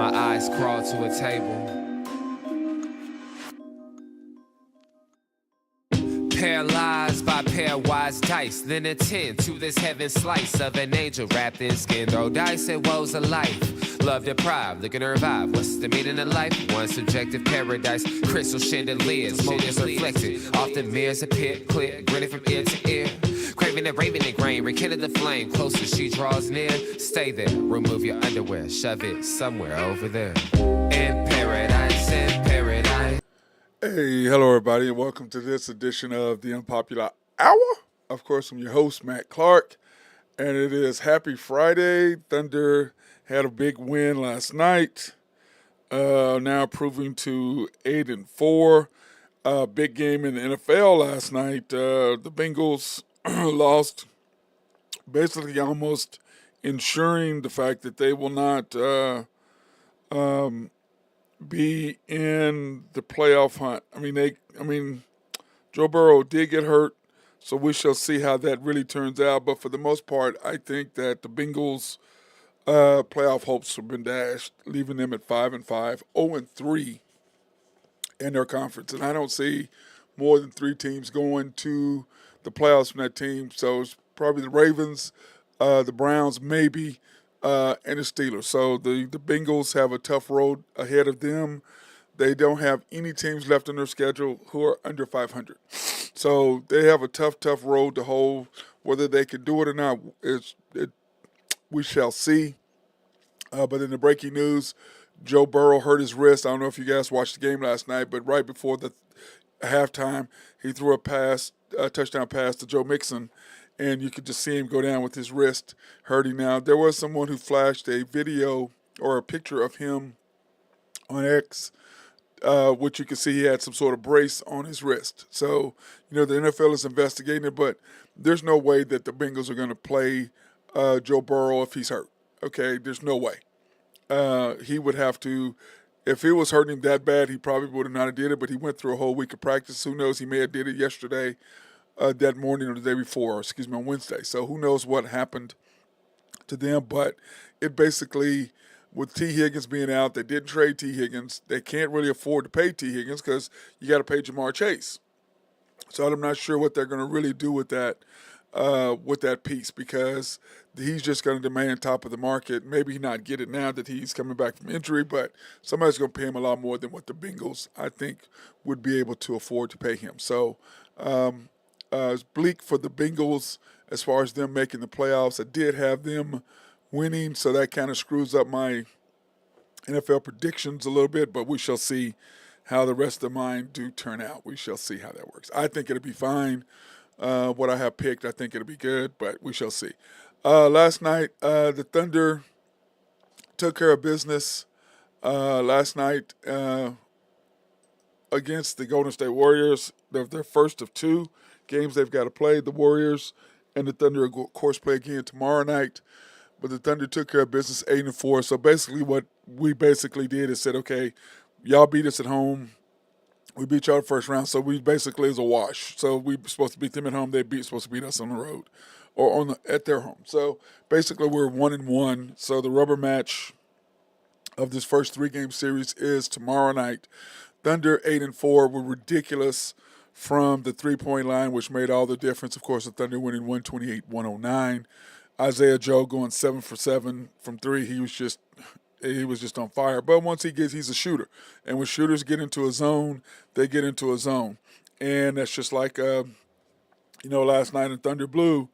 My eyes crawl to a table. Paralyzed by pairwise dice, then attend to this heaven slice of an angel wrapped in skin. Throw dice at woes of life. Love deprived, looking to revive. What's the meaning of life? One subjective paradise. Crystal chandeliers, motives reflected. Often mirrors appear clear, grinning from ear to ear. Craving and raving and grain, rekindle the flame. Closer she draws near. Stay there, remove your underwear, shove it somewhere over there. In paradise, in paradise. Hey, hello everybody, and welcome to this edition of the Unpopular Hour. Of course, I'm your host, Matt Clark, and it is Happy Friday. Thunder had a big win last night, now improving to 8-4. Big game in the NFL last night. The Bengals lost, basically almost ensuring the fact that they will not be in the playoff hunt. I mean, Joe Burrow did get hurt, so we shall see how that really turns out. But for the most part, I think that the Bengals' playoff hopes have been dashed, leaving them at 5-5, 0-3 in their conference. And I don't see more than 3 teams going to the playoffs from that team. So it's probably the Ravens, the Browns, maybe, and the Steelers. So the Bengals have a tough road ahead of them. They don't have any teams left on their schedule who are under 500. So they have a tough road to hold. Whether they can do it or not, we shall see. But in the breaking news, Joe Burrow hurt his wrist. I don't know if you guys watched the game last night, but right before the halftime, he threw a touchdown pass to Joe Mixon, and you could just see him go down with his wrist hurting now. There was someone who flashed a video or a picture of him on X, which you can see he had some sort of brace on his wrist. So, the NFL is investigating it, but there's no way that the Bengals are going to play Joe Burrow if he's hurt. Okay, there's no way. He would have to, if it was hurting him that bad, he probably would have not did it, but he went through a whole week of practice. Who knows, he may have did it yesterday, that morning or the day before, on Wednesday. So who knows what happened to them, but it basically, with T. Higgins being out, they didn't trade T. Higgins. They can't really afford to pay T. Higgins because you got to pay Jamar Chase. So I'm not sure what they're going to really do with that piece, because he's just going to demand top of the market. Maybe not get it now that he's coming back from injury, but somebody's going to pay him a lot more than what the Bengals, I think, would be able to afford to pay him. So it's bleak for the Bengals as far as them making the playoffs. I did have them winning, so that kind of screws up my NFL predictions a little bit, but we shall see how the rest of mine do turn out. We shall see how that works. I think it'll be fine. What I have picked, I think it'll be good, but we shall see. Last night, the Thunder took care of business last night against the Golden State Warriors. They're their first of 2 games they've got to play. The Warriors and the Thunder, of course, play again tomorrow night. But the Thunder took care of business 8-4. So basically what we basically did is said, okay, y'all beat us at home. We beat y'all the first round, so we basically is a wash. So we were supposed to beat them at home. Supposed to beat us on the road or at their home. So basically we're 1-1. So the rubber match of this first 3-game series is tomorrow night. Thunder 8-4 were ridiculous from the 3-point line, which made all the difference. Of course, the Thunder winning 128-109. Isaiah Joe going 7 for 7 from 3. He was just on fire. But once he's a shooter. And when shooters get into a zone, they get into a zone. And that's just like, last night in Thunder Blue,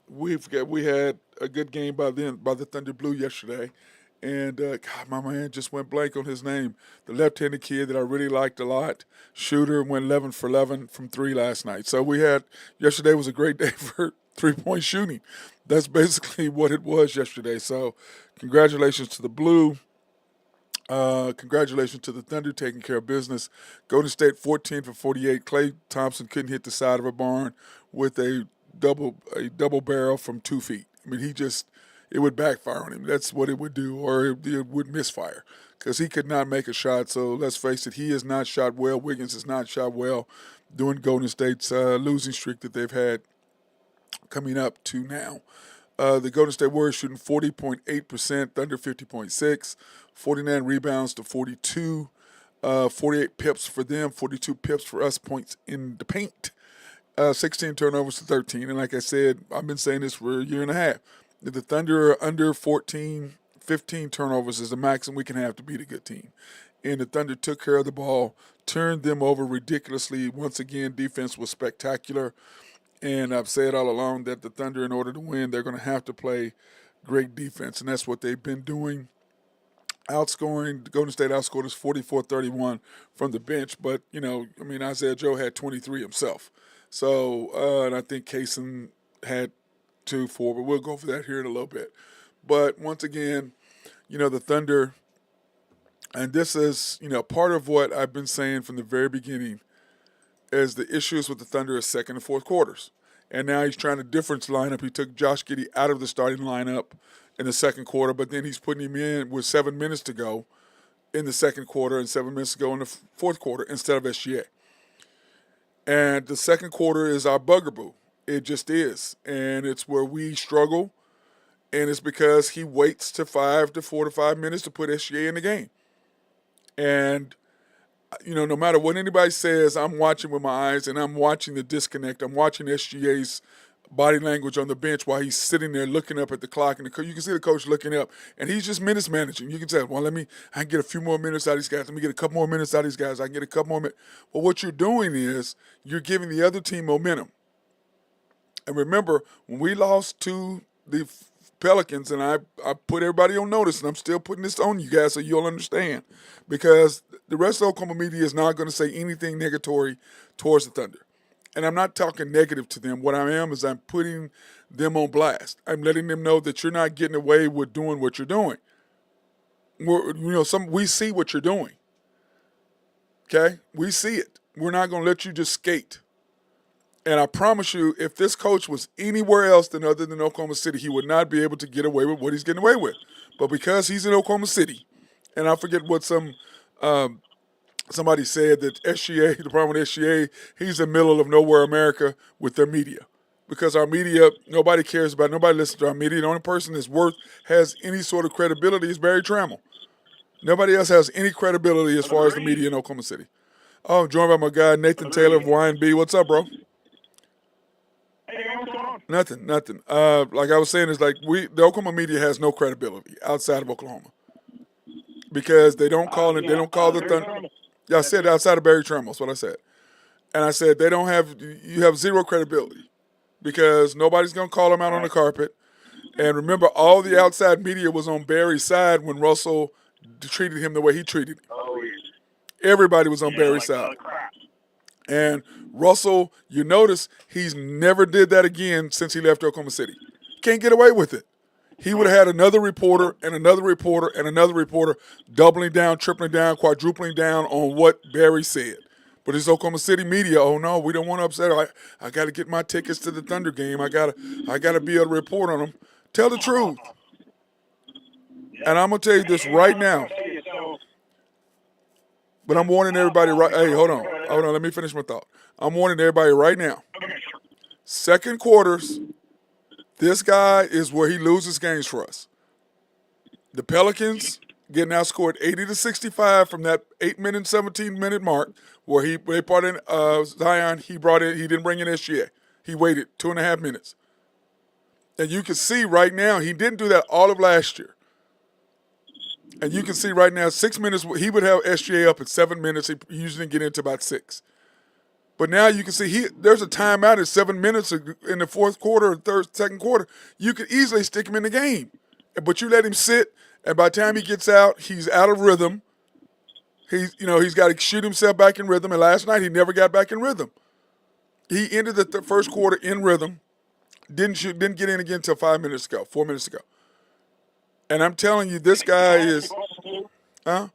we had a good game by the Thunder Blue yesterday. And, God, my man just went blank on his name. The left-handed kid that I really liked a lot, shooter, went 11 for 11 from 3 last night. So yesterday was a great day for 3-point shooting. That's basically what it was yesterday. So congratulations to the Blue. Congratulations to the Thunder taking care of business. Golden State 14 for 48. Klay Thompson couldn't hit the side of a barn with a double barrel from 2 feet. I mean, it would backfire on him. That's what it would do, or it would misfire, because he could not make a shot. So let's face it, he has not shot well. Wiggins has not shot well during Golden State's losing streak that they've had coming up to now. The Golden State Warriors shooting 40.8%, Thunder 50.6, 49 rebounds to 42, 48 pips for them, 42 pips for us, points in the paint, 16 turnovers to 13. And like I said, I've been saying this for a year and a half. If the Thunder are under 14, 15 turnovers is the maximum we can have to beat a good team. And the Thunder took care of the ball, turned them over ridiculously. Once again, defense was spectacular. And I've said all along that the Thunder, in order to win, they're going to have to play great defense. And that's what they've been doing. Outscoring, Golden State outscored us 44-31 from the bench. But, Isaiah Joe had 23 himself. So, and I think Kaysen had 2-4, but we'll go over that here in a little bit. But once again, the Thunder, and this is, part of what I've been saying from the very beginning, is the issues with the Thunder is second and fourth quarters. And now he's trying to difference lineup. He took Josh Giddey out of the starting lineup in the second quarter, but then he's putting him in with 7 minutes to go in the second quarter and 7 minutes to go in the fourth quarter instead of SGA. And the second quarter is our bugaboo. It just is. And it's where we struggle, and it's because he waits to 4 to 5 minutes to put SGA in the game. And no matter what anybody says, I'm watching with my eyes, and I'm watching the disconnect. I'm watching SGA's body language on the bench while he's sitting there looking up at the clock, and you can see the coach looking up, and he's just minutes managing. You can tell, well, I can get a few more minutes out of these guys. Let me get a couple more minutes out of these guys. I can get a couple more minutes. Well, what you're doing is you're giving the other team momentum. And remember, when we lost to the Pelicans, and I put everybody on notice, and I'm still putting this on you guys so you'll understand, because the rest of the Oklahoma media is not going to say anything negatory towards the Thunder. And I'm not talking negative to them. What I am is I'm putting them on blast. I'm letting them know that you're not getting away with doing what you're doing. We see what you're doing. Okay? We see it. We're not going to let you just skate. And I promise you, if this coach was anywhere else other than Oklahoma City, he would not be able to get away with what he's getting away with. But because he's in Oklahoma City, and I forget what somebody said, that SGA, the problem with SGA, he's in the middle of nowhere America with their media. Because our media, nobody cares about, nobody listens to our media. The only person that's has any sort of credibility is Barry Trammell. Nobody else has any credibility as far as the media in Oklahoma City. Oh, I'm joined by my guy, Nathan Taylor of YNB. What's up, bro? Nothing. Like I was saying, is like the Oklahoma media has no credibility outside of Oklahoma because they don't call it. They don't call the Thunder. Yeah, I said outside of Barry Trammell. That's what I said. And I said you have zero credibility because nobody's gonna call him out on the carpet. And remember, all the outside media was on Barry's side when Russell treated him the way he treated him. Everybody was on Barry's side. And Russell, you notice he's never did that again since he left Oklahoma City. Can't get away with it. He would have had another reporter and another reporter and another reporter doubling down, tripling down, quadrupling down on what Barry said. But it's Oklahoma City media. Oh no, we don't want to upset her. I got to get my tickets to the Thunder game. I gotta be able to report on them. Tell the truth. And I'm gonna tell you this right now. But I'm warning everybody right. Hey, hold on. Let me finish my thought. I'm warning everybody right now. Second quarters, this guy is where he loses games for us. The Pelicans getting outscored 80-65 from that 8-minute, 17-minute mark where they brought in Zion. He didn't bring in SGA. He waited 2.5 minutes. And you can see right now, he didn't do that all of last year. And you can see right now, 6 minutes, he would have SGA up at 7 minutes. He usually didn't get into about 6. But now you can see there's a timeout at 7 minutes in the fourth quarter or second quarter. You could easily stick him in the game. But you let him sit, and by the time he gets out, he's out of rhythm. He's got to shoot himself back in rhythm. And last night, he never got back in rhythm. He ended the first quarter in rhythm. Didn't get in again until 4 minutes ago. And I'm telling you, this guy is, huh?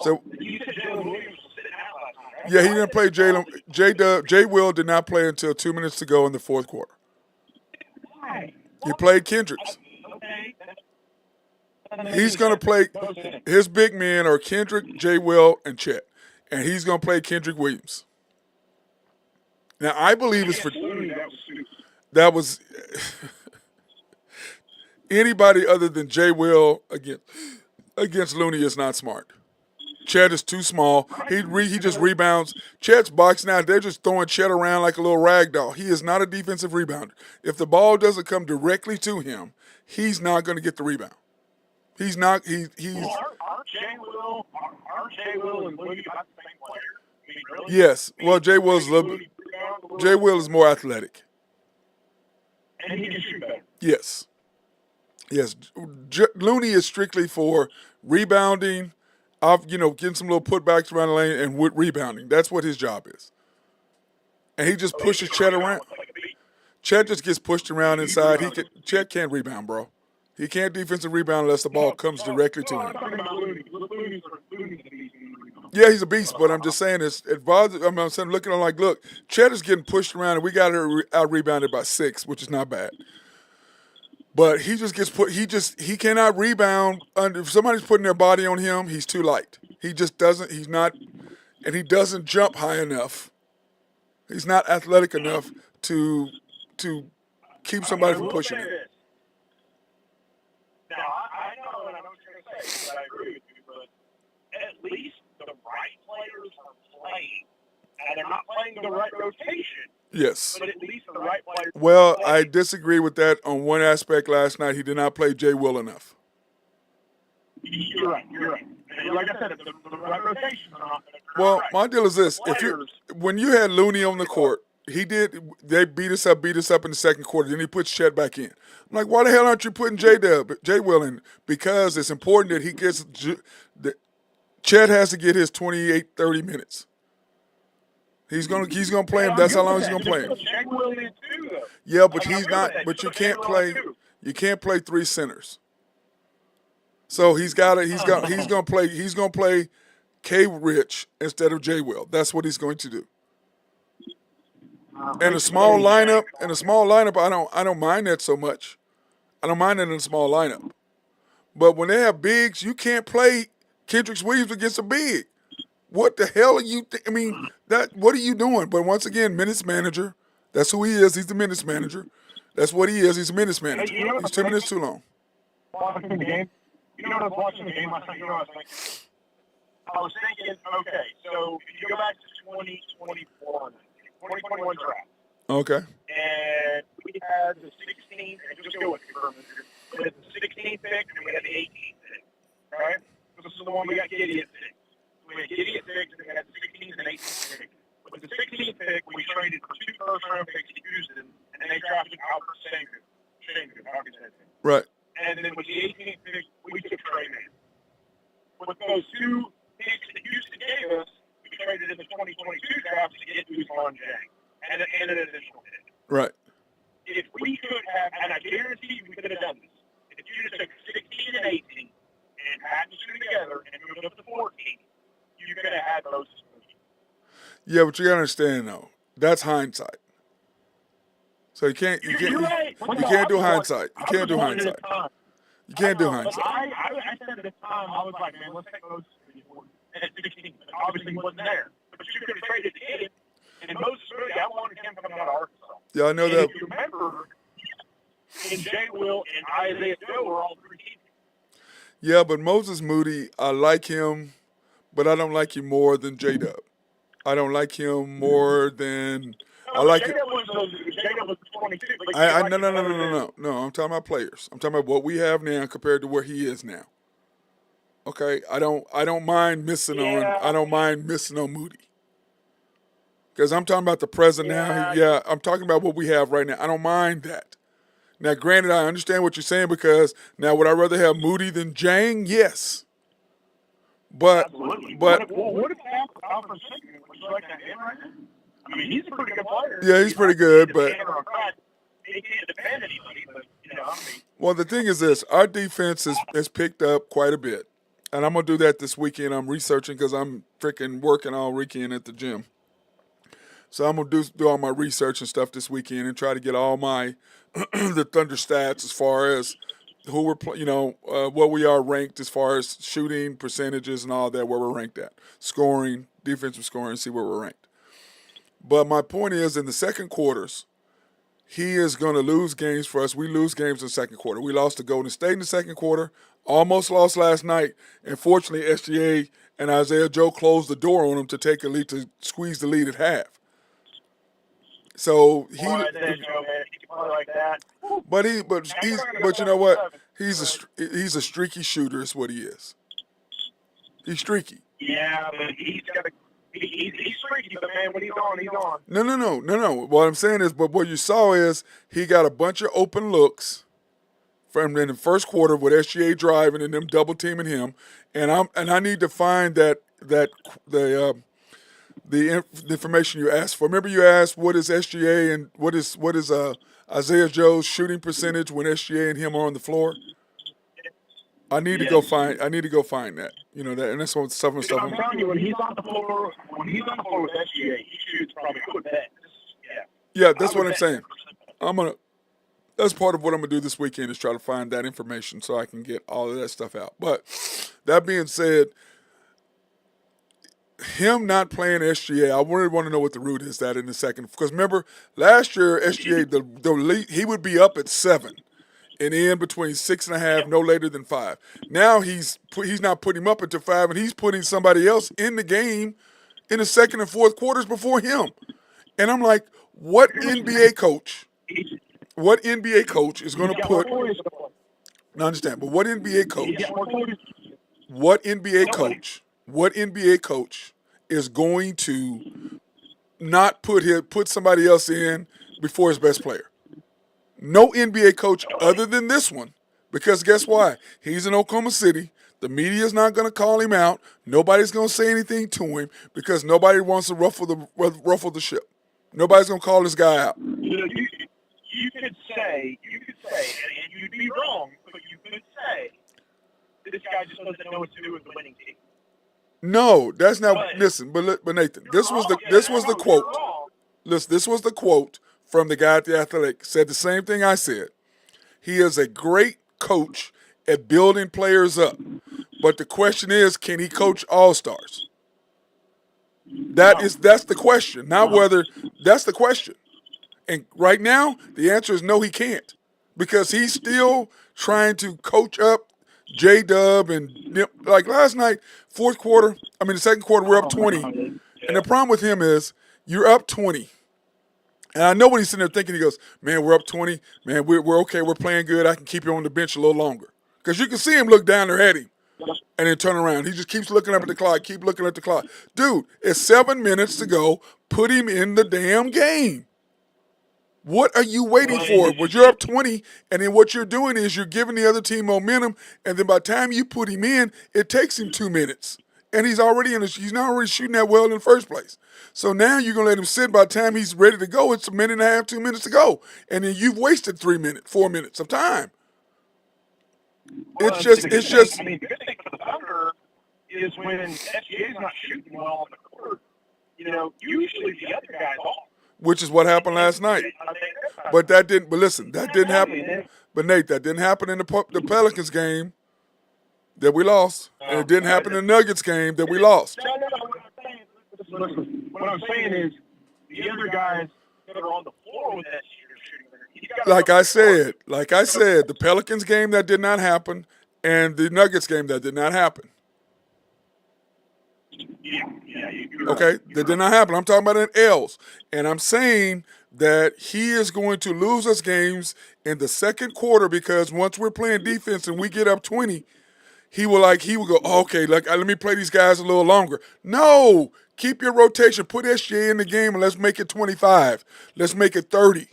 So, yeah, he didn't play Jalen. Jay Will did not play until 2 minutes to go in the fourth quarter. He played Kendricks. He's going to play, his big men are Kendrick, Jay Will, and Chet. And he's going to play Kendrick Williams. Now, I believe it's for, that was, Anybody other than Jay Will against Looney is not smart. Chet is too small. He just rebounds. Chet's boxing out. They're just throwing Chet around like a little rag doll. He is not a defensive rebounder. If the ball doesn't come directly to him, he's not going to get the rebound. He's not. He's. Well, aren't Jay Will and Looney about the same player? I mean, really? Yes. Well, Jay Will's a little bit. Jay Will is more athletic. And he can shoot better. Yes. Yes. Looney is strictly for rebounding, getting some little putbacks around the lane and rebounding. That's what his job is. And he just pushes Chet around. Chet just gets pushed around inside. Chet can't rebound, bro. He can't defensive rebound unless the ball comes directly to him. Yeah, he's a beast, but I'm just saying it bothers. I'm saying, looking at him like, look, Chet is getting pushed around, and we got her out rebounded by 6, which is not bad. But he just gets put. He cannot rebound under. If somebody's putting their body on him, he's too light. He just doesn't. He's not, and he doesn't jump high enough. He's not athletic enough to keep somebody from pushing him. Now, I know, and I know what you're going to say, but I agree with you, but at least the right players are playing, and they're not playing the right rotation. Yes. But at least the right players. Well, I disagree with that on one aspect last night. He did not play Jay Will enough. You're right. And like I said, the right rotations are not. Well, my deal is this: when you had Looney on the court, they beat us up in the second quarter. Then he puts Chet back in. I'm like, why the hell aren't you putting Jay Will in? Because it's important that he gets. Chet has to get his 28, 30 minutes. He's gonna play him. That's how long he's gonna play him. Yeah, but he's not. But you can't play. You can't play 3 centers. So he's gonna play K Rich instead of Jay Will. That's what he's going to do. And a small lineup, I don't mind that so much. I don't mind it in a small lineup. But when they have bigs, you can't play Kendrick Williams against a big. What the hell are you? What are you doing? But once again, minutes manager. That's who he is. He's the minutes manager. That's what he is. He's a minutes manager. He's 2 minutes too long. Watching the game. You know what I was watching the game last night? You know what I was thinking? I was thinking, okay, so if you go back to 2021 draft. Okay. And we had the 16th, and just go with it for a minute. We had the 16th pick, and we had the 18th pick, right? This is the one we got Giddy at 6. We had Giddy at 6, and we had the 16th and 18th pick. With the 16th pick, we traded for 2 first-round picks to Houston, and they drafted Albert Sengun. Right. And then with the 18th pick, we took Trey Man. With those 2 picks that Houston gave us, we traded in the 2022 draft to get Usman Jang and an additional pick. Right. If we could have, and I guarantee we could have done this, if you just took 16 and 18 and had the 2 together and moved up to 14, you could have had those. Yeah, but you gotta understand though, that's hindsight. So you can't do hindsight. You can't do hindsight. You can't do hindsight. I said at the time, I was like, man, let's take those at 16. But obviously, he wasn't there. But you could have traded the kid. And Moses Moody, I wanted him coming out of Arkansas. Yeah, I know that. If you remember, and Jay Will and Isaiah Joe were all 3 keepers. Yeah, but Moses Moody, I like him, but I don't like him more than J-Dub. I don't like him more than... I like it. Was 22. No. I'm talking about players. I'm talking about what we have now compared to where he is now. Okay, I don't mind missing on Moody. Because I'm talking about the present now. Yeah, I'm talking about what we have right now. I don't mind that. Now, granted, I understand what you're saying because now would I rather have Moody than Jang? Yes. But what if Alfred Sengun, would you like that in right now? I mean, he's a pretty good player. Yeah, he's pretty good, but he can't defend anybody. But well, the thing is this: our defense has picked up quite a bit, and I'm gonna do that this weekend. I'm researching because I'm freaking working all weekend at the gym. So I'm gonna do all my research and stuff this weekend and try to get all my the Thunder stats as far as who we're what we are ranked as far as shooting percentages and all that, where we're ranked at, scoring, defensive scoring, see where we're ranked. But my point is, in the second quarters, he is going to lose games for us. We lose games in the second quarter. We lost to Golden State in the second quarter, almost lost last night, and fortunately SGA and Isaiah Joe closed the door on him to take a lead, to squeeze the lead at half. So he, Boy, Isaiah Joe, man, he can play like that. but you know what? He's a streaky shooter. Is what he is. He's streaky. Yeah, but he's streaky, but man, when he's on, he's on. No. What I'm saying is, but what you saw is he got a bunch of open looks from in the first quarter with SGA driving and them double teaming him, and I need to find the information you asked for. Remember, you asked what is SGA and what is Isaiah Joe's shooting percentage when SGA and him are on the floor. I need to go find that. You know that, and that's what stuff. I'm telling you, when he's on the floor with SGA, he shoots probably good bet. Yeah, that's what I'm saying. That's part of what I'm gonna do this weekend is try to find that information so I can get all of that stuff out. But that being said, him not playing SGA, I really want to know what the root is that in a second. Because remember, last year SGA the lead, he would be up at 7 and in between 6.5, no later than 5. Now he's not putting him up until 5, and he's putting somebody else in the game in the second and fourth quarters before him. And I'm like, what NBA coach is going to put? No, I understand, but what NBA coach is going to not put somebody else in before his best player? No NBA coach other than this one, because guess why? He's in Oklahoma City. The media is not going to call him out. Nobody's going to say anything to him because nobody wants to ruffle the ship. Nobody's going to call this guy out. You could say, and you'd be wrong, but you could say, this guy just doesn't know what to do with the winning team. No, that's not. Listen, but Nathan, this was the quote. Listen, this was the quote from the guy at The Athletic. Said the same thing I said. He is a great coach at building players up, but the question is, can he coach all-stars? That's the question, not whether. That's the question. And right now, the answer is no, he can't, because he's still trying to coach up J-Dub and like last night, the second quarter, we're up 20. And the problem with him is you're up 20. And I know what he's sitting there thinking. He goes, man, we're up 20. Man, we're okay. We're playing good. I can keep you on the bench a little longer. Because you can see him look down there at him and then turn around. He just keeps looking up at the clock, keep looking at the clock. Dude, it's 7 minutes to go. Put him in the damn game. What are you waiting for? Well, you're up 20, and then what you're doing is you're giving the other team momentum, and then by the time you put him in, it takes him 2 minutes. And he's not already shooting that well in the first place. So now you're going to let him sit. By the time he's ready to go, it's a minute and a half, 2 minutes to go. And then you've wasted 4 minutes of time. Well, it's just. I mean, the good thing for the Thunder is when SGA is not shooting well on the court, usually the other guy's off. Which is what happened last night. But that didn't. But listen, that didn't happen. But Nate, that didn't happen in the Pelicans game that we lost, and it didn't happen in the Nuggets game that we lost. No. What I'm saying is the other guys that are on the floor with that shooting. Like I said, the Pelicans game that did not happen, and the Nuggets game that did not happen. Yeah, you're okay, right. That did not happen. I'm talking about in L's. And I'm saying that he is going to lose us games in the second quarter because once we're playing defense and we get up 20, he will go, okay, let me play these guys a little longer. No, keep your rotation. Put SGA in the game and let's make it 25. Let's make it 30.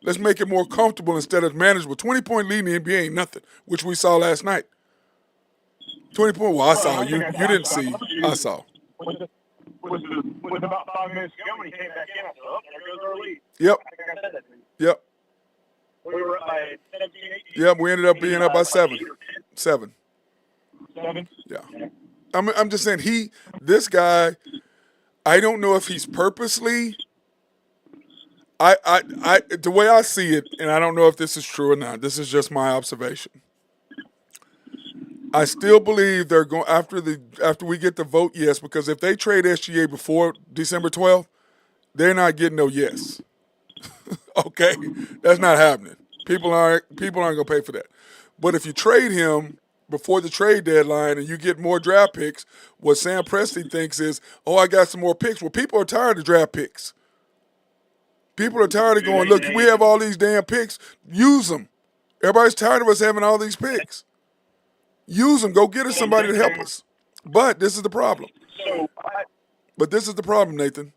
Let's make it more comfortable instead of manageable. 20-point lead in the NBA ain't nothing, which we saw last night. 20 point. Well, I saw you. You didn't see. I saw. With about 5 minutes ago when he came back in, I said, oh, there goes our lead. Yep. I think I said that to you. Yep. We were up by 17, 18. Yep, we ended up being up by 7. 7. 7? Yeah. I'm just saying this guy, I don't know if he's purposely. The way I see it, and I don't know if this is true or not. This is just my observation. I still believe they're going after we get the vote yes, because if they trade SGA before December 12th, they're not getting no yes. Okay, that's not happening. People aren't gonna pay for that. But if you trade him before the trade deadline and you get more draft picks, what Sam Presti thinks is, oh, I got some more picks. Well, people are tired of draft picks. People are tired of going, look, we have all these damn picks. Use them. Everybody's tired of us having all these picks. Use them. Go get us somebody to help us. But this is the problem. So, But this is the problem, Nathan.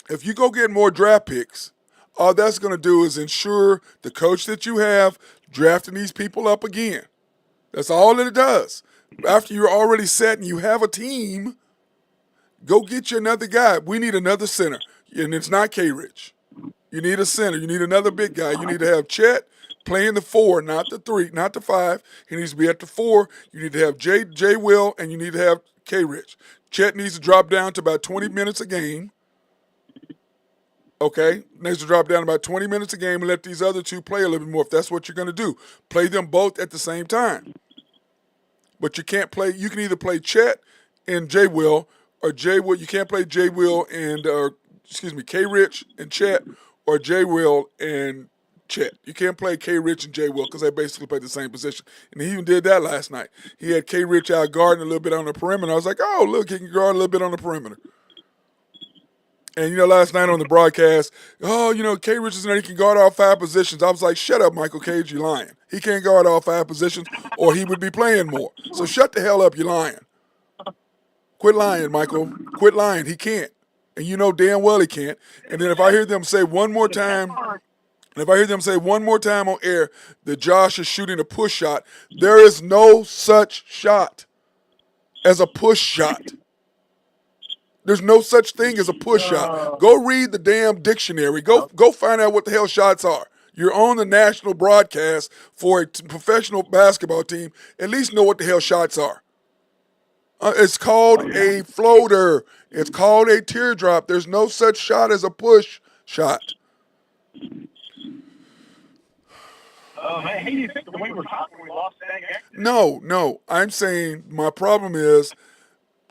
If you go get more draft picks, all that's going to do is ensure the coach that you have drafting these people up again. That's all that it does. After you're already set and you have a team, go get you another guy. We need another center, and it's not K-Rich. You need a center. You need another big guy. You need to have Chet playing the 4, not the 3, not the 5. He needs to be at the 4. You need to have J. Will, and you need to have K-Rich. Chet needs to drop down to about 20 minutes a game. Okay, needs to drop down about 20 minutes a game and let these other two play a little bit more if that's what you're going to do. Play them both at the same time. But you can't play, you can either play Chet and J. Will, or J. Will, you can't play J. Will and, K. Rich and Chet, or J. Will and Chet. You can't play K. Rich and J. Will because they basically play the same position. And he even did that last night. He had K. Rich out guarding a little bit on the perimeter. I was like, oh, look, he can guard a little bit on the perimeter. And, last night on the broadcast, K. Rich is in there, he can guard all 5 positions. I was like, shut up, Michael Cage, you're lying. He can't guard all 5 positions or he would be playing more. So shut the hell up, you're lying. Quit lying, Michael. Quit lying. He can't. And you know damn well he can't. And then if I hear them say one more time, on air that Josh is shooting a push shot, there is no such shot as a push shot. There's no such thing as a push shot. Go read the damn dictionary. Go find out what the hell shots are. You're on the national broadcast for a professional basketball team. At least know what the hell shots are. It's called a floater. It's called a teardrop. There's no such shot as a push shot. Hey, do you think the way we're talking, we lost that game? No. I'm saying my problem is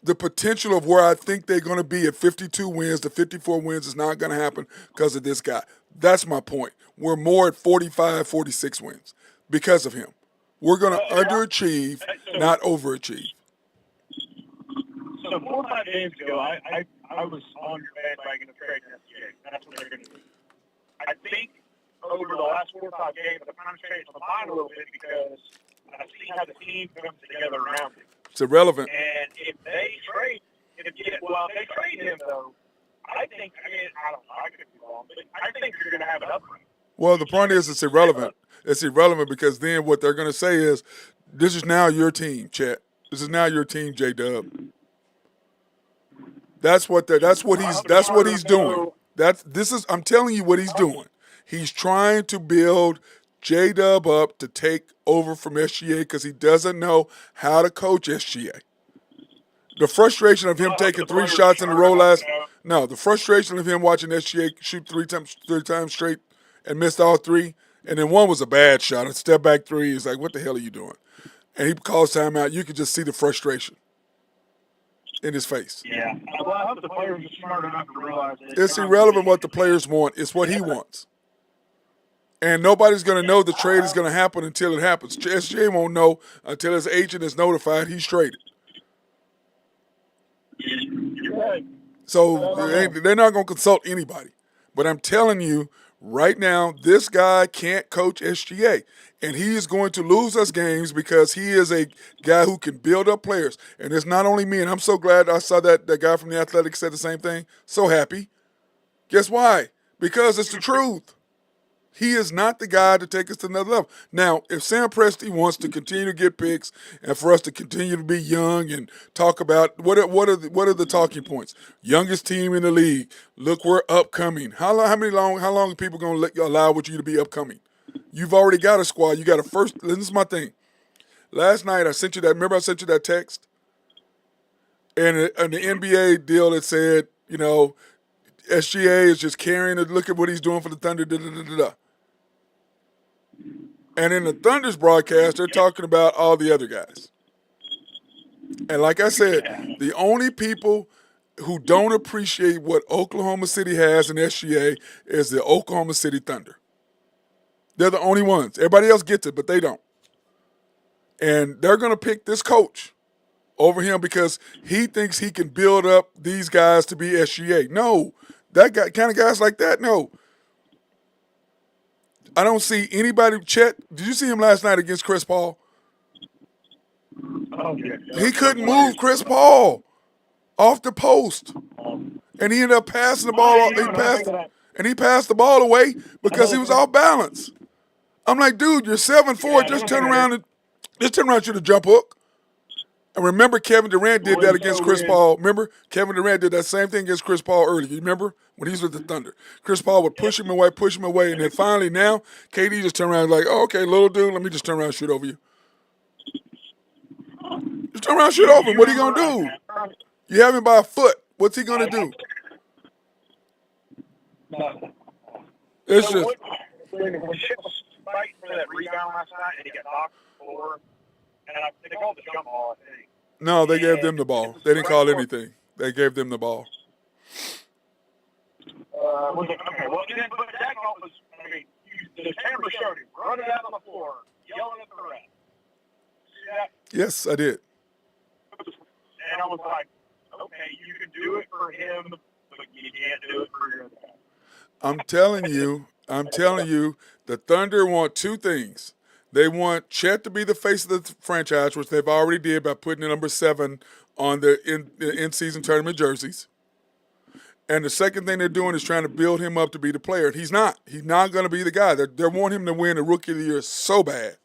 the potential of where I think they're going to be at 52 wins to 54 wins is not going to happen because of this guy. That's my point. We're more at 45, 46 wins because of him. We're going to underachieve, not overachieve. So 4 or 5 games ago, I was on your bandwagon of trading SGA. That's what they're going to do. I think over the last 4 or 5 games, I've kind of changed my mind a little bit because I see how the team comes together around him. It's irrelevant. And if they trade him, though, I don't know, I could be wrong, but I think you're going to have an upgrade. Well, the point is it's irrelevant. It's irrelevant because then what they're going to say is, this is now your team, Chet. This is now your team, J-Dub. That's what he's doing. I'm telling you what he's doing. He's trying to build J-Dub up to take over from SGA because he doesn't know how to coach SGA. The frustration of him taking 3 shots in a row the frustration of him watching SGA shoot 3 times straight and missed all 3, and then one was a bad shot, a step back 3. He's like, what the hell are you doing? And he calls timeout. You could just see the frustration in his face. Yeah. Well, I hope the players are smart enough to realize that it's irrelevant what the players want. It's what he wants. And nobody's going to know the trade is going to happen until it happens. SGA won't know until his agent is notified he's traded. You're right. So they're not going to consult anybody. But I'm telling you, right now, this guy can't coach SGA. And he is going to lose us games because he is a guy who can build up players. And it's not only me. And I'm so glad I saw that guy from the Athletics said the same thing. So happy. Guess why? Because it's the truth. He is not the guy to take us to another level. Now, if Sam Presti wants to continue to get picks and for us to continue to be young and talk about what are the talking points? Youngest team in the league. Look, we're upcoming. How long are people going to allow with you to be upcoming? You've already got a squad. You got a first. This is my thing. Last night I sent you that. Remember I sent you that text, and the NBA deal that said, SGA is just carrying it. Look at what he's doing for the Thunder. And in the Thunder's broadcast, they're talking about all the other guys. And like I said, the only people who don't appreciate what Oklahoma City has in SGA is the Oklahoma City Thunder. They're the only ones. Everybody else gets it, but they don't. And they're going to pick this coach over him because he thinks he can build up these guys to be SGA. No, that guy, kind of guys like that, no. I don't see anybody. Chet, did you see him last night against Chris Paul? Oh, yeah. He couldn't move Chris Paul off the post, and he ended up passing the ball. He passed the ball away because he was off balance. I'm like, dude, you're 7'4". Just turn around and shoot a jump hook. And remember, Kevin Durant did that against Chris Paul. Remember, Kevin Durant did that same thing against Chris Paul earlier. You remember when he was with the Thunder? Chris Paul would push him away, and then finally now, KD just turned around and like, oh, okay, little dude, let me just turn around and shoot over you. Just turn around and shoot over him. What are you gonna do? You have him by a foot. What's he gonna do? It's just. When Shit was fighting for that rebound last night, and he got knocked forward, and they called the jump ball, I think. No, they gave them the ball. They didn't call anything. They gave them the ball. Okay, well, but that call was, the camera showed him running out on the floor, yelling at the ref. See that? Yes, I did. And I was like, okay, you can do it for him, but you can't do it for your guy. I'm telling you, the Thunder want two things. They want Chet to be the face of the franchise, which they've already did by putting the number 7 on the in-season tournament jerseys. And the second thing they're doing is trying to build him up to be the player. And he's not. He's not going to be the guy. They want him to win the Rookie of the Year so bad.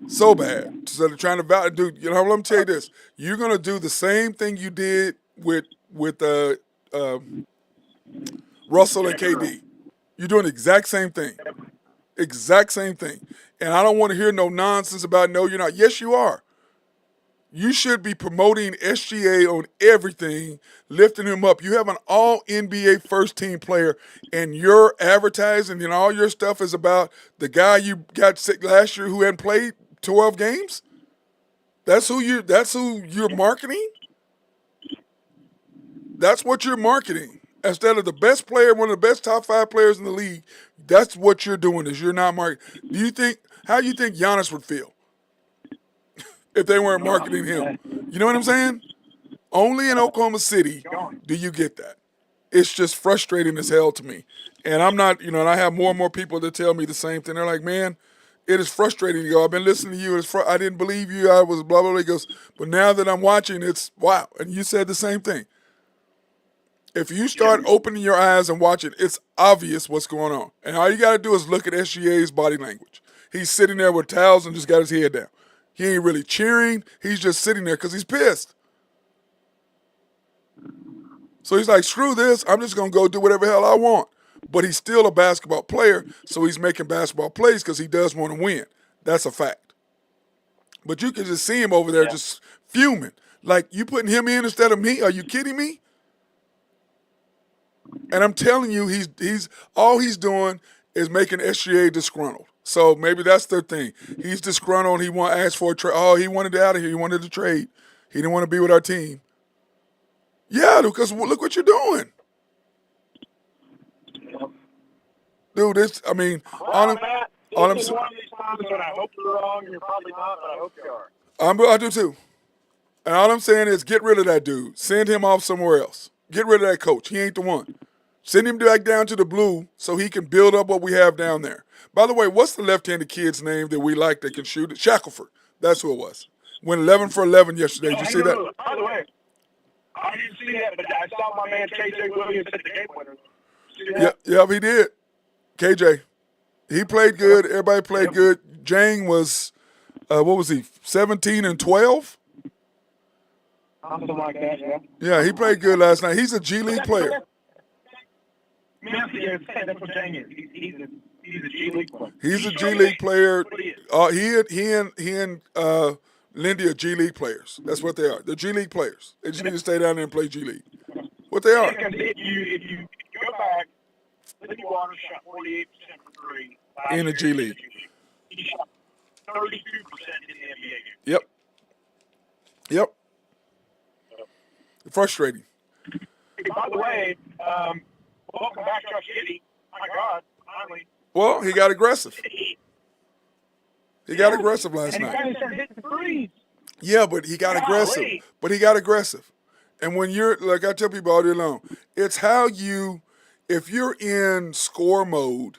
So bad. So they're trying to validate. Dude, you know, let me tell you this. You're going to do the same thing you did with Russell and KD. You're doing the exact same thing. Exact same thing. And I don't want to hear no nonsense about no, you're not. Yes, you are. You should be promoting SGA on everything, lifting him up. You have an all-NBA first-team player, and your advertising and all your stuff is about the guy you got sick last year who hadn't played 12 games? That's who you're marketing? That's what you're marketing. Instead of the best player, one of the best top 5 players in the league, that's what you're doing is you're not marketing. How do you think Giannis would feel if they weren't marketing him? You know what I'm saying? Only in Oklahoma City do you get that. It's just frustrating as hell to me. And I'm not, and I have more and more people that tell me the same thing. They're like, man, it is frustrating. You go, I've been listening to you. I didn't believe you. I was blah, blah, blah. He goes, but now that I'm watching, it's wow. And you said the same thing. If you start opening your eyes and watching, it's obvious what's going on. And all you got to do is look at SGA's body language. He's sitting there with towels and just got his head down. He ain't really cheering. He's just sitting there because he's pissed. So he's like, screw this. I'm just going to go do whatever the hell I want. But he's still a basketball player, so he's making basketball plays because he does want to win. That's a fact. But you can just see him over there just fuming. Like, you putting him in instead of me? Are you kidding me? And I'm telling you, he's all he's doing is making SGA disgruntled. So maybe that's their thing. He's disgruntled. He want to ask for a trade. Oh, he wanted out of here. He wanted to trade. He didn't want to be with our team. Yeah, because look what you're doing. Dude, all I'm one of these times when I hope you're wrong, you're probably not, but I hope you are. I do too. And all I'm saying is get rid of that dude. Send him off somewhere else. Get rid of that coach. He ain't the one. Send him back down to the blue so he can build up what we have down there. By the way, what's the left-handed kid's name that we like that can shoot it? Shackelford. That's who it was. Went 11 for 11 yesterday. Did you see that? By the way, I didn't see that, but I saw my man KJ Williams hit the game winner. Yep, he did. KJ. He played good. Everybody played good. Jang was, what was he, 17 and 12? Something like that, yeah. Yeah, he played good last night. He's a G League player. That's what Jang is. He's a G League player. He's a G League player. He and Lindy are G League players. That's what they are. They're G League players. They just need to stay down there and play G League. What they are. Because if you go back, Lindy Waters shot 48% from 3 in the G League. He shot 32% in the NBA game. Yep. frustrating. Hey, by the way, welcome back, Josh Giddy. My God, finally. Well, he got aggressive. He got aggressive last and night. he finally started hitting threes. Yeah, but he got aggressive. But he got aggressive. And when you're, like I tell people all day long, it's how you, if you're in score mode,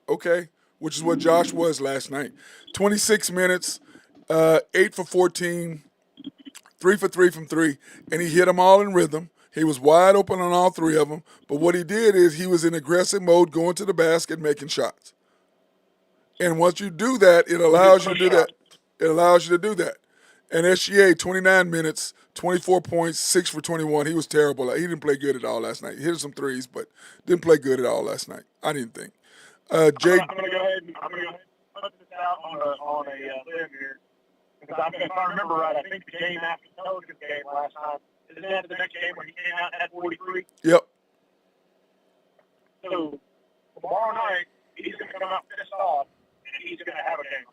okay, which is what Josh was last night, 26 minutes, 8 for 14, 3 for 3 from 3, and he hit them all in rhythm. He was wide open on all 3 of them. But what he did is he was in aggressive mode, going to the basket, making shots. And once you do that, it allows you to do that. It allows you to do that. And SGA, 29 minutes, 24 points, 6 for 21. He was terrible. He didn't play good at all last night. He hit some threes, but didn't play good at all last night. I didn't think. Jake, I'm gonna go ahead and put this out on a limb here because if I remember right, I think the game after the Pelicans game last time isn't that the next game where he came out and had 43. Yep. So tomorrow night he's gonna come out pissed off and he's gonna have a game.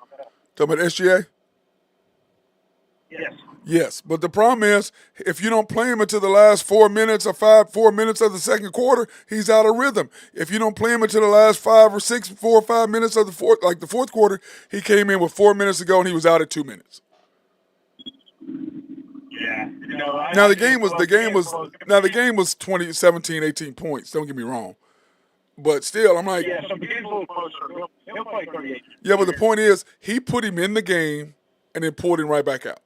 Talking about SGA? Yes. Yes, but the problem is if you don't play him until the last 4 minutes or 4 minutes of the second quarter, he's out of rhythm. If you don't play him until the last 4 or 5 minutes of the fourth quarter, he came in with 4 minutes to go and he was out at 2 minutes. Yeah. Now the game was 20, 17, 18 points. Don't get me wrong. But still, I'm like, yeah, so the game's a little closer. He'll play 38. Yeah, but the point is, he put him in the game and then pulled him right back out.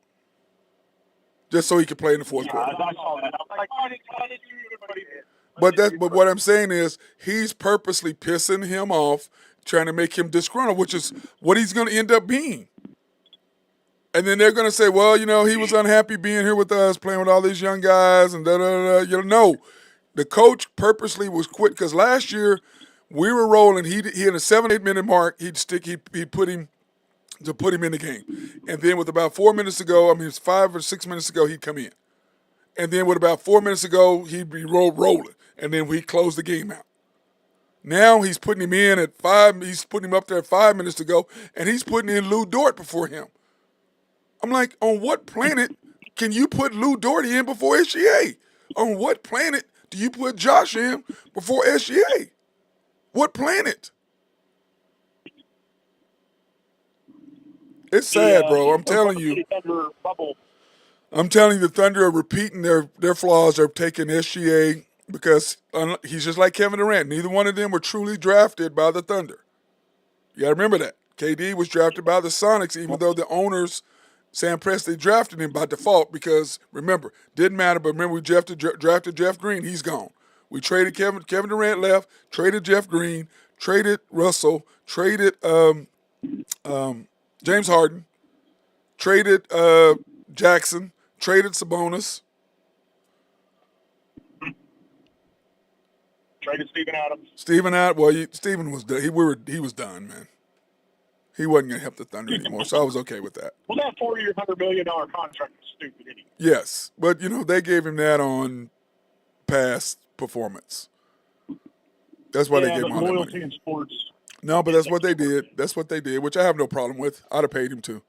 Just so he could play in the fourth quarter. I saw that. I was like, why did you? But what I'm saying is, he's purposely pissing him off, trying to make him disgruntled, which is what he's going to end up being. And then they're going to say, well, he was unhappy being here with us, playing with all these young guys, and da-da-da. No, the coach purposely was quit because last year we were rolling. He in a 7-8 minute mark, he'd put him in the game. And then with about 4 minutes to go, it's 5 or 6 minutes to go, he'd come in. And then with about 4 minutes to go, he'd be rolling. And then we close the game out. Now he's putting him in at 5, he's putting him up there at 5 minutes to go, and he's putting in Lou Dort before him. I'm like, on what planet can you put Lou Dort in before SGA? On what planet do you put Josh in before SGA? What planet? It's sad, bro. I'm telling you. I'm telling you, the Thunder are repeating their flaws. They're taking SGA because he's just like Kevin Durant. Neither one of them were truly drafted by the Thunder. You got to remember that. KD was drafted by the Sonics, even though the owners, Sam Presti, drafted him by default because, remember, didn't matter, but remember we drafted Jeff Green. He's gone. We traded Kevin Durant left, traded Jeff Green, traded Russell, traded James Harden, traded Jackson, traded Sabonis. Traded Steven Adams. Steven was done. He was done, man. He wasn't going to help the Thunder anymore, so I was okay with that. Well, that 4-year, $100 million contract was stupid anyway. Yes, but, they gave him that on past performance. That's why they gave him all that money. Loyalty in sports. No, but that's what they did. That's what they did, which I have no problem with. I'd have paid him too.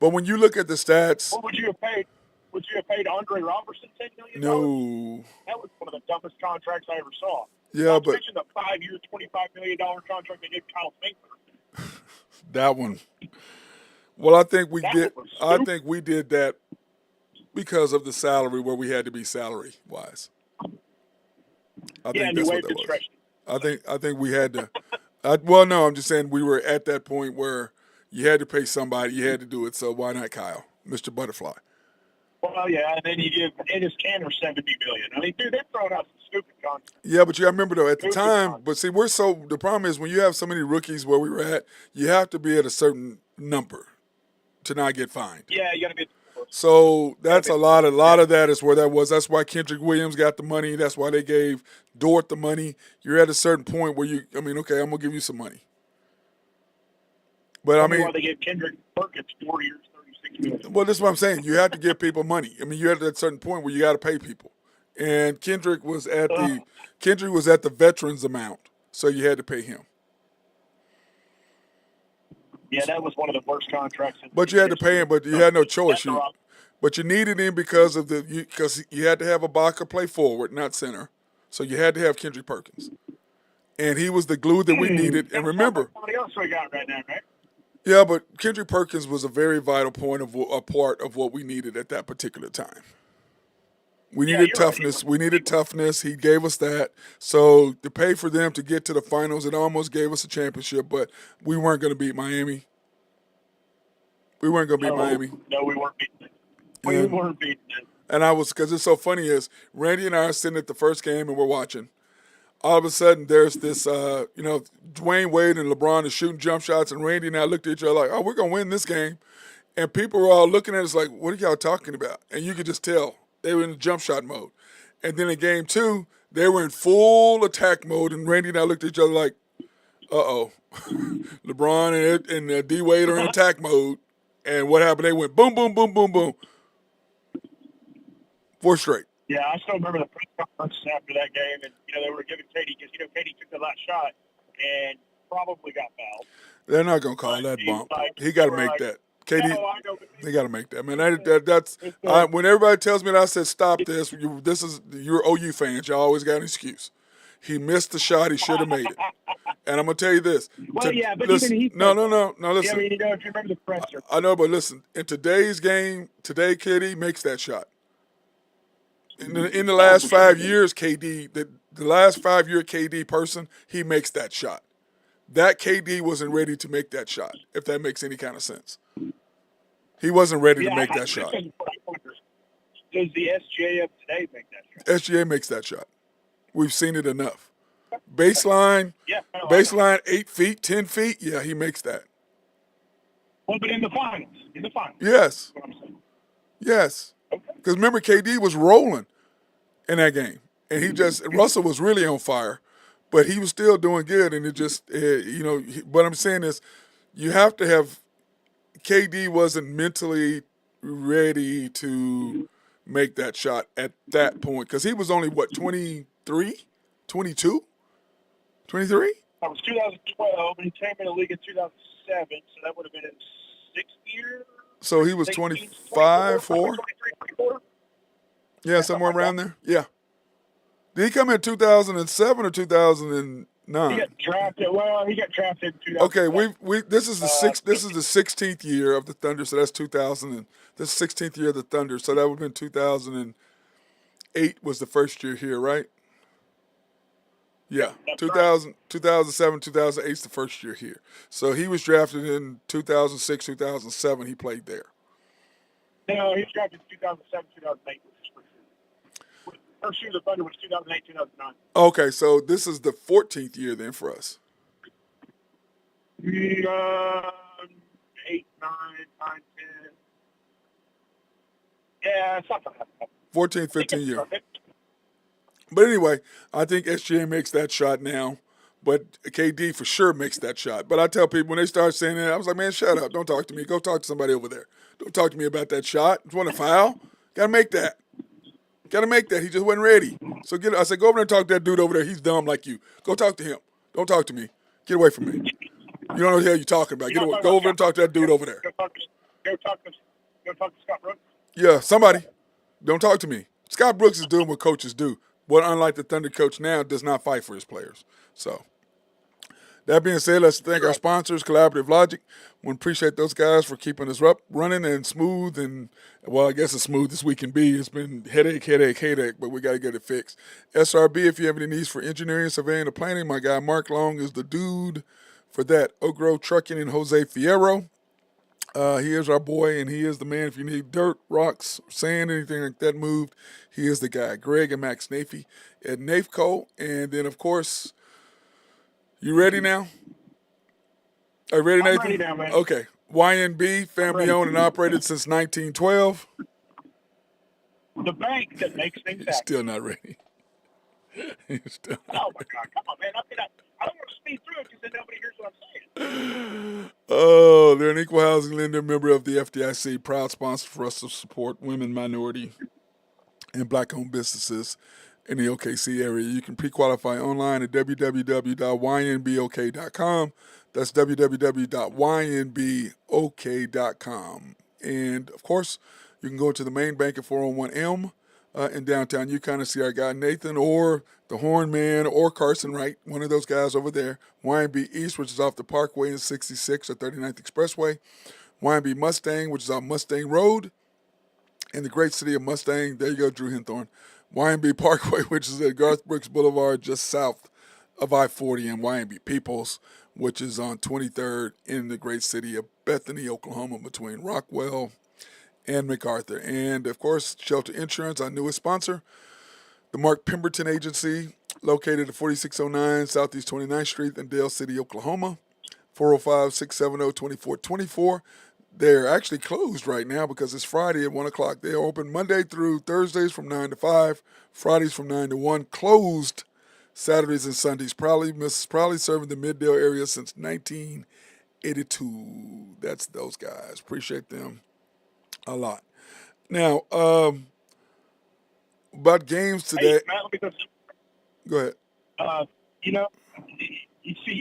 But when you look at the stats. What would you have paid? Would you have paid Andre Robertson $10 million? No. That was one of the dumbest contracts I ever saw. Yeah, but. Mention the 5-year, $25 million contract they gave Kyle Finkler. That one. Well, I think we did that because of the salary where we had to be salary wise. I think that's what that was. I think we had to. No, I'm just saying we were at that point where you had to pay somebody, you had to do it. So why not Kyle, Mr. Butterfly? Well, yeah, and then you give Ennis Canner $70 million. Dude, they're throwing out some stupid contracts. Yeah, but you got to remember though, at the time. But see, the problem is when you have so many rookies where we were at, you have to be at a certain number to not get fined. Yeah, you got to be. So that's a lot of that is where that was. That's why Kendrick Williams got the money. That's why they gave Dort the money. You're at a certain point where okay, I'm gonna give you some money. But why they gave Kendrick Perkins 4 years, $36 million. Well, that's what I'm saying. You have to give people money. You're at that certain point where you got to pay people. And Kendrick was at the veterans amount, so you had to pay him. Yeah, that was one of the worst contracts. But you had to pay him. But you had no choice. But you needed him because you had to have Ibaka play forward, not center. So you had to have Kendrick Perkins, and he was the glue that we needed. And remember, somebody else we got right now, right? yeah, but Kendrick Perkins was a very vital a part of what we needed at that particular time. We Yeah, needed you're right. toughness. We needed toughness. He gave us that. So to pay for them to get to the finals, it almost gave us a championship, but we weren't going to beat Miami. We weren't going to beat Miami. No, we weren't beating it. We weren't beating it. And because it's so funny is Randy and I are sitting at the first game and we're watching. All of a sudden, there's this, Dwayne Wade and LeBron are shooting jump shots, and Randy and I looked at each other like, oh, we're going to win this game. And people were all looking at us like, what are y'all talking about? And you could just tell they were in jump shot mode. And then in game 2, they were in full attack mode, and Randy and I looked at each other like, uh-oh. LeBron and D. Wade are in attack mode. And what happened? They went boom, boom, boom, boom, boom. 4 straight. Yeah, I still remember the press conference after that game, and they were giving Katie because Katie took the last shot and probably got fouled. They're not gonna call that bump. He got to make that. KD, they got to make that, man. That's when everybody tells me that I said stop this. You're OU fans. Y'all always got an excuse. He missed the shot. He should have made it. And I'm gonna tell you this. Well, yeah, but listen, even he. No. Listen. Yeah, I mean, if you remember the presser. I know, but listen. In today's game, KD makes that shot. In the last 5 years, KD, the last 5-year KD person, he makes that shot. That KD wasn't ready to make that shot, if that makes any kind of sense. He wasn't ready to make that shot. Does the SGA of today make that shot? SGA makes that shot. We've seen it enough. Baseline, 8 feet, 10 feet, yeah, he makes that. Well, but in the finals. Yes. That's what I'm saying. Yes. Because remember, KD was rolling in that game. And Russell was really on fire, but he was still doing good. And what I'm saying is you have to have, KD wasn't mentally ready to make that shot at that point. Because he was only, 23? 22? 23? That was 2012, and he came in the league in 2007, so that would have been his 6th year. So he was 25, 4? 24? Yeah, somewhere around there. Yeah. Did he come in 2007 or 2009? He got drafted. Well, he got drafted in 2007. Okay, this is the 16th year of the Thunder, so that's 2000. And this 16th year of the Thunder, so that would have been 2008 was the first year here, right? Yeah, 2007, 2008 is the first year here. So he was drafted in 2006, 2007. He played there. No, he was drafted in 2007, 2008. First year of the Thunder was 2008, 2009. Okay, so this is the 14th year then for us. 8, 9, 9, 10. Yeah, something like that. 14, 15 year. But anyway, I think SGA makes that shot now. But KD for sure makes that shot. But I tell people when they start saying that, I was like, man, shut up. Don't talk to me. Go talk to somebody over there. Don't talk to me about that shot. You want to foul? Got to make that. Got to make that. He just wasn't ready. So I said, go over there and talk to that dude over there. He's dumb like you. Go talk to him. Don't talk to me. Get away from me. You don't know what the hell you're talking about. Get away. Go over and talk to that dude over there. Go talk to Scott Brooks. Yeah, somebody. Don't talk to me. Scott Brooks is doing what coaches do. But unlike the Thunder coach now, does not fight for his players. So that being said, let's thank our sponsors, Collaborative Logic. We appreciate those guys for keeping us running and smooth. And, well, I guess as smooth as we can be. It's been headache, but we got to get it fixed. SRB, if you have any needs for engineering, surveying, or planning, my guy Mark Long is the dude for that. Oak Grove Trucking and Jose Fierro. He is our boy, and he is the man. If you need dirt, rocks, sand, anything like that moved, he is the guy. Greg and Max Nafee at Nafco. And then, of course, you ready now? Are you ready, Nathan? I'm ready now, man. Okay. YNB, family owned and operated since 1912. The bank that makes things happen. Still not ready. Still not Oh, my God. Come on, man. I don't want to speed through it because then nobody hears what I'm saying. Oh, they're an equal housing lender, member of the FDIC, proud sponsor for us to support women, minority, and black-owned businesses in the OKC area. You can pre-qualify online at www.ynbok.com. That's www.ynbok.com. And, of course, You can go to the main bank at 401M in downtown. You kind of see our guy Nathan or the Horn Man or Carson Wright, one of those guys over there. YB East, which is off the Parkway and 66 or 39th Expressway. YB Mustang, which is on Mustang Road in the great city of Mustang. There you go, Drew Hinthorn. YB Parkway, which is at Garth Brooks Boulevard, just south of I-40, and YB Peoples, which is on 23rd in the great city of Bethany, Oklahoma, between Rockwell and MacArthur. And, of course, Shelter Insurance, our newest sponsor, the Mark Pemberton Agency, located at 4609 Southeast 29th Street in Dale City, Oklahoma, 405-670-2424. They're actually closed right now because it's Friday at 1 o'clock. They are open Monday through Thursdays from 9 to 5, Fridays from 9 to 1, closed Saturdays and Sundays. Probably serving the Middale area since 1982. That's those guys. Appreciate them a lot. Now, about games today. Hey, Matt, let me Go ahead. you know, you see, you